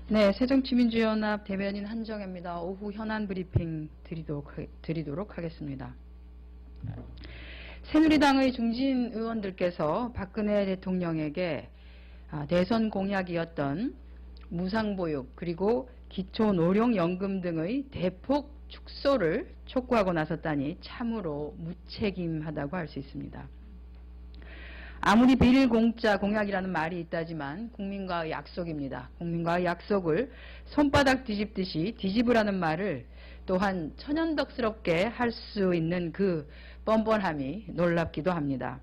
네, 새정치민주연합 대변인 한정혜입니다. 오후 현안 브리핑 드리도록 하겠습니다. 새누리당의 중진 의원들께서 박근혜 대통령에게 대선 공약이었던 무상보육 그리고 기초노령연금 등의 대폭 축소를 촉구하고 나섰다니 참으로 무책임하다고 할 수 있습니다. 아무리 비일공짜 공약이라는 말이 있다지만 국민과의 약속입니다. 국민과의 약속을 손바닥 뒤집듯이 뒤집으라는 말을 또한 천연덕스럽게 할 수 있는 그 뻔뻔함이 놀랍기도 합니다.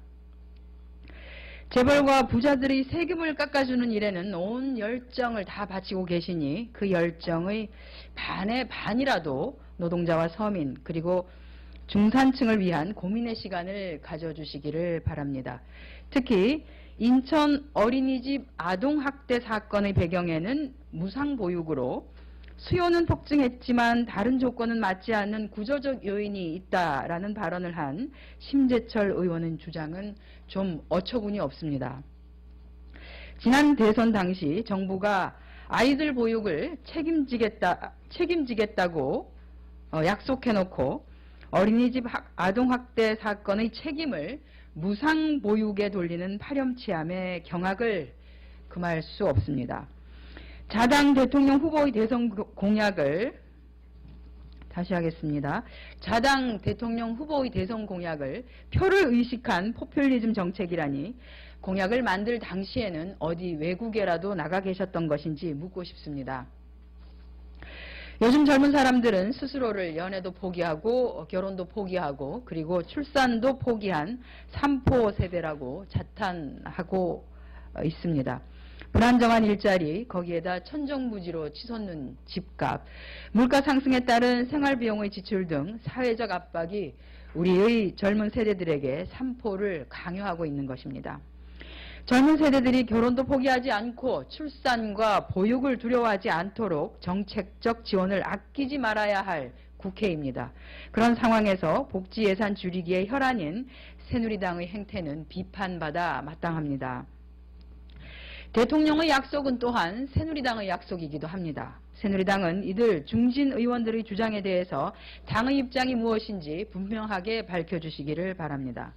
재벌과 부자들이 세금을 깎아주는 일에는 온 열정을 다 바치고 계시니 그 열정의 반의 반이라도 노동자와 서민 그리고 중산층을 위한 고민의 시간을 가져주시기를 바랍니다. 특히 인천 어린이집 아동학대 사건의 배경에는 무상보육으로 수요는 폭증했지만 다른 조건은 맞지 않는 구조적 요인이 있다라는 발언을 한 심재철 의원의 주장은 좀 어처구니 없습니다. 지난 대선 당시 정부가 아이들 보육을 책임지겠다고 약속해놓고 어린이집 아동학대 사건의 책임을 무상보육에 돌리는 파렴치함의 경악을 금할 수 없습니다. 자당 대통령 후보의 대선 공약을 다시 하겠습니다. 자당 대통령 후보의 대선 공약을 표를 의식한 포퓰리즘 정책이라니 공약을 만들 당시에는 어디 외국에라도 나가 계셨던 것인지 묻고 싶습니다. 요즘 젊은 사람들은 스스로를 연애도 포기하고 결혼도 포기하고 그리고 출산도 포기한 삼포 세대라고 자탄하고 있습니다. 불안정한 일자리, 거기에다 천정부지로 치솟는 집값, 물가 상승에 따른 생활비용의 지출 등 사회적 압박이 우리의 젊은 세대들에게 삼포를 강요하고 있는 것입니다. 젊은 세대들이 결혼도 포기하지 않고 출산과 보육을 두려워하지 않도록 정책적 지원을 아끼지 말아야 할 국회입니다. 그런 상황에서 복지 예산 줄이기의 혈안인 새누리당의 행태는 비판받아 마땅합니다. 대통령의 약속은 또한 새누리당의 약속이기도 합니다. 새누리당은 이들 중진 의원들의 주장에 대해서 당의 입장이 무엇인지 분명하게 밝혀주시기를 바랍니다.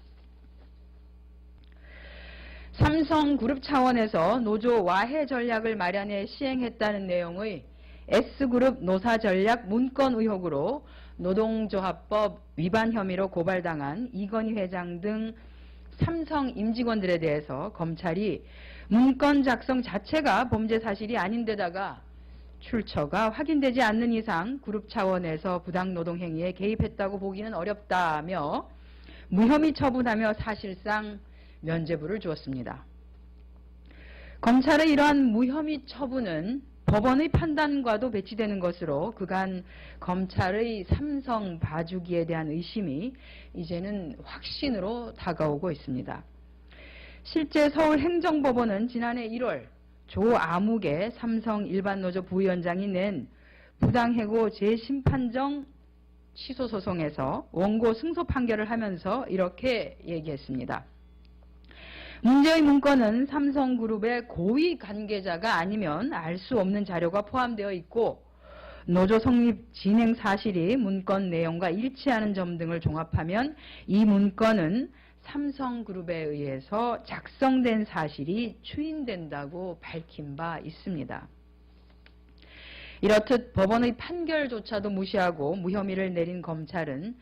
삼성그룹 차원에서 노조 와해 전략을 마련해 시행했다는 내용의 S그룹 노사전략 문건 의혹으로 노동조합법 위반 혐의로 고발당한 이건희 회장 등 삼성 임직원들에 대해서 검찰이 문건 작성 자체가 범죄 사실이 아닌데다가 출처가 확인되지 않는 이상 그룹 차원에서 부당노동 행위에 개입했다고 보기는 어렵다며 무혐의 처분하며 사실상 면죄부를 주었습니다. 검찰의 이러한 무혐의 처분은 법원의 판단과도 배치되는 것으로 그간 검찰의 삼성 봐주기에 대한 의심이 이제는 확신으로 다가오고 있습니다. 실제 서울행정법원은 지난해 1월 조아묵의 삼성 일반노조 부위원장이 낸 부당해고 재심판정 취소소송에서 원고 승소 판결을 하면서 이렇게 얘기했습니다. 문제의 문건은 삼성그룹의 고위 관계자가 아니면 알 수 없는 자료가 포함되어 있고 노조 성립 진행 사실이 문건 내용과 일치하는 점 등을 종합하면 이 문건은 삼성그룹에 의해서 작성된 사실이 추인된다고 밝힌 바 있습니다. 이렇듯 법원의 판결조차도 무시하고 무혐의를 내린 검찰은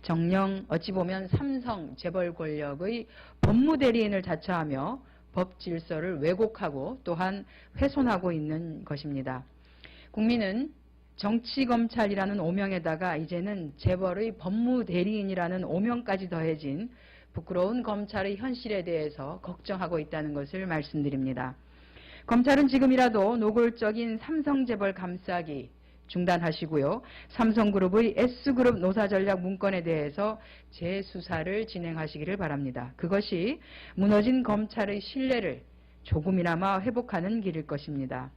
정녕 어찌 보면 삼성 재벌 권력의 법무대리인을 자처하며 법 질서를 왜곡하고 또한 훼손하고 있는 것입니다. 국민은 정치검찰이라는 오명에다가 이제는 재벌의 법무대리인이라는 오명까지 더해진 부끄러운 검찰의 현실에 대해서 걱정하고 있다는 것을 말씀드립니다. 검찰은 지금이라도 노골적인 삼성재벌 감싸기 중단하시고요. 삼성그룹의 S그룹 노사전략 문건에 대해서 재수사를 진행하시기를 바랍니다. 그것이 무너진 검찰의 신뢰를 조금이나마 회복하는 길일 것입니다.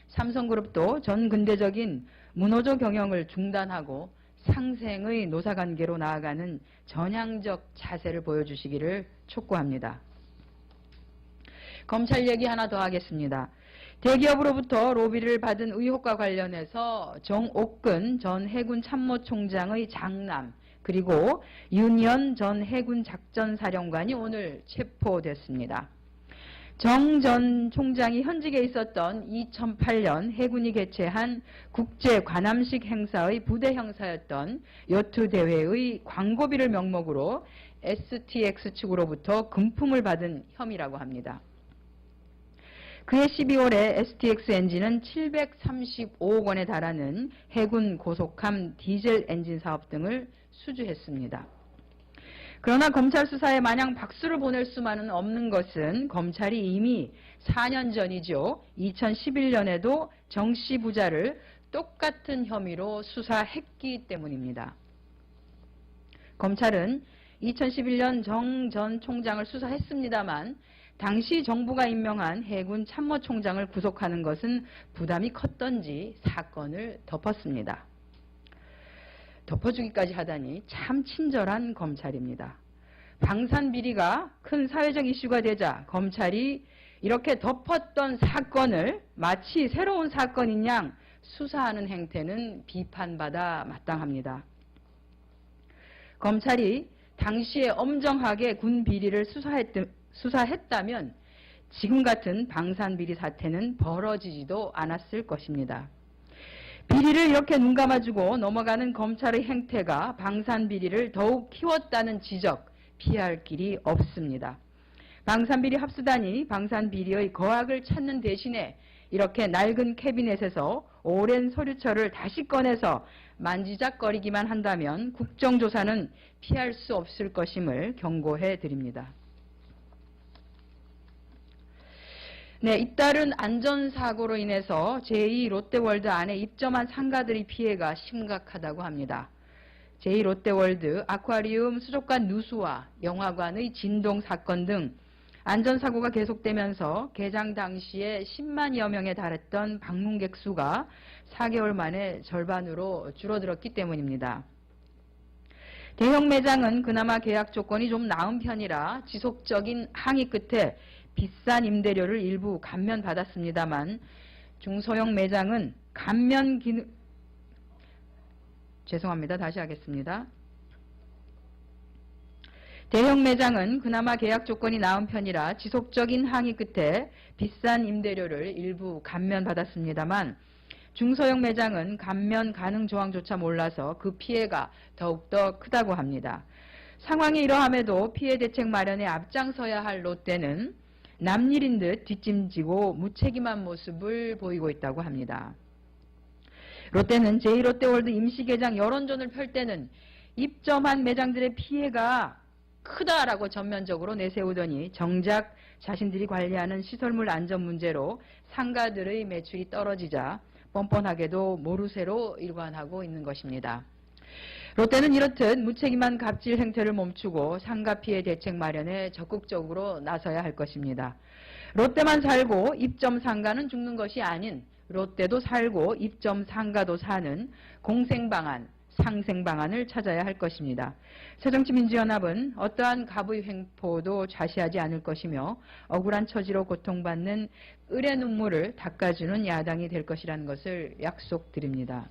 삼성그룹도 전 근대적인 무노조 경영을 중단하고 상생의 노사관계로 나아가는 전향적 자세를 보여주시기를 촉구합니다. 검찰 얘기 하나 더 하겠습니다. 대기업으로부터 로비를 받은 의혹과 관련해서 정옥근 전 해군 참모총장의 장남 그리고 윤현 전 해군 작전사령관이 오늘 체포됐습니다. 정 전 총장이 현직에 있었던 2008년 해군이 개최한 국제 관함식 행사의 부대 형사였던 요트 대회의 광고비를 명목으로 STX 측으로부터 금품을 받은 혐의라고 합니다. 그해 12월에 STX 엔진은 735억 원에 달하는 해군 고속함 디젤 엔진 사업 등을 수주했습니다. 그러나 검찰 수사에 마냥 박수를 보낼 수만은 없는 것은 검찰이 이미 4년 전이죠. 2011년에도 정 씨 부자를 똑같은 혐의로 수사했기 때문입니다. 검찰은 2011년 정 전 총장을 수사했습니다만 당시 정부가 임명한 해군 참모총장을 구속하는 것은 부담이 컸던지 사건을 덮었습니다. 덮어주기까지 하다니 참 친절한 검찰입니다. 방산비리가 큰 사회적 이슈가 되자 검찰이 이렇게 덮었던 사건을 마치 새로운 사건인 양 수사하는 행태는 비판받아 마땅합니다. 검찰이 당시에 엄정하게 군 비리를 수사했다면 지금 같은 방산비리 사태는 벌어지지도 않았을 것입니다. 비리를 이렇게 눈 감아주고 넘어가는 검찰의 행태가 방산비리를 더욱 키웠다는 지적, 피할 길이 없습니다. 방산비리 합수단이 방산비리의 거악을 찾는 대신에 이렇게 낡은 캐비넷에서 오랜 서류처를 다시 꺼내서 만지작거리기만 한다면 국정조사는 피할 수 없을 것임을 경고해 드립니다. 네, 잇따른 안전사고로 인해서 제2 롯데월드 안에 입점한 상가들의 피해가 심각하다고 합니다. 제2 롯데월드 아쿠아리움 수족관 누수와 영화관의 진동 사건 등 안전사고가 계속되면서 개장 당시에 10만여 명에 달했던 방문객 수가 4개월 만에 절반으로 줄어들었기 때문입니다. 대형 매장은 그나마 계약 조건이 좀 나은 편이라 지속적인 항의 끝에 비싼 임대료를 일부 감면받았습니다만 중소형 매장은 감면 기능 다시 하겠습니다. 대형 매장은 그나마 계약 조건이 나은 편이라 지속적인 항의 끝에 비싼 임대료를 일부 감면받았습니다만 중소형 매장은 감면 가능 조항조차 몰라서 그 피해가 더욱더 크다고 합니다. 상황이 이러함에도 피해 대책 마련에 앞장서야 할 롯데는 남일인 듯 뒷짐지고 무책임한 모습을 보이고 있다고 합니다. 롯데는 제2롯데월드 임시개장 여론전을 펼 때는 입점한 매장들의 피해가 크다라고 전면적으로 내세우더니 정작 자신들이 관리하는 시설물 안전 문제로 상가들의 매출이 떨어지자 뻔뻔하게도 모르쇠로 일관하고 있는 것입니다. 롯데는 이렇듯 무책임한 갑질 행태를 멈추고 상가 피해 대책 마련에 적극적으로 나서야 할 것입니다. 롯데만 살고 입점 상가는 죽는 것이 아닌 롯데도 살고 입점 상가도 사는 공생방안, 상생방안을 찾아야 할 것입니다. 새정치민주연합은 어떠한 갑의 횡포도 좌시하지 않을 것이며 억울한 처지로 고통받는 을의 눈물을 닦아주는 야당이 될 것이라는 것을 약속드립니다.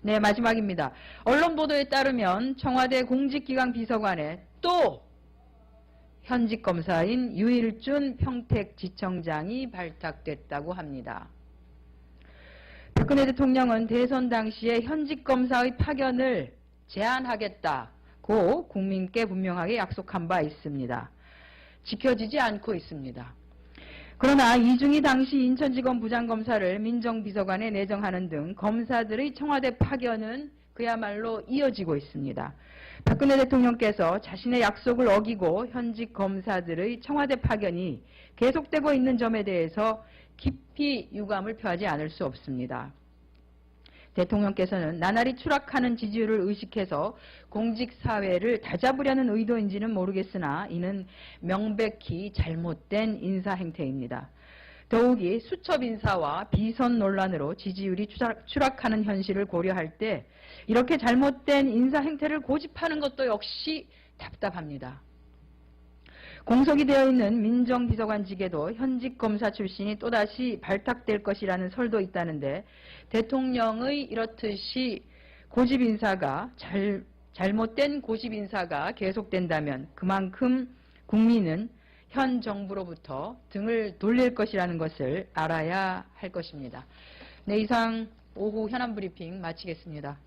네, 마지막입니다. 언론 보도에 따르면 청와대 공직기강 비서관에 또 현직 검사인 유일준 평택지청장이 발탁됐다고 합니다. 박근혜 대통령은 대선 당시에 현직 검사의 파견을 제한하겠다고 국민께 분명하게 약속한 바 있습니다. 지켜지지 않고 있습니다. 그러나 이중희 당시 인천지검 부장검사를 민정비서관에 내정하는 등 검사들의 청와대 파견은 그야말로 이어지고 있습니다. 박근혜 대통령께서 자신의 약속을 어기고 현직 검사들의 청와대 파견이 계속되고 있는 점에 대해서 깊이 유감을 표하지 않을 수 없습니다. 대통령께서는 나날이 추락하는 지지율을 의식해서 공직사회를 다잡으려는 의도인지는 모르겠으나 이는 명백히 잘못된 인사행태입니다. 더욱이 수첩 인사와 비선 논란으로 지지율이 추락하는 현실을 고려할 때 이렇게 잘못된 인사행태를 고집하는 것도 역시 답답합니다. 공석이 되어 있는 민정비서관직에도 현직 검사 출신이 또다시 발탁될 것이라는 설도 있다는데 대통령의 이렇듯이 고집인사가 잘못된 고집인사가 계속된다면 그만큼 국민은 현 정부로부터 등을 돌릴 것이라는 것을 알아야 할 것입니다. 네, 이상 오후 현안브리핑 마치겠습니다.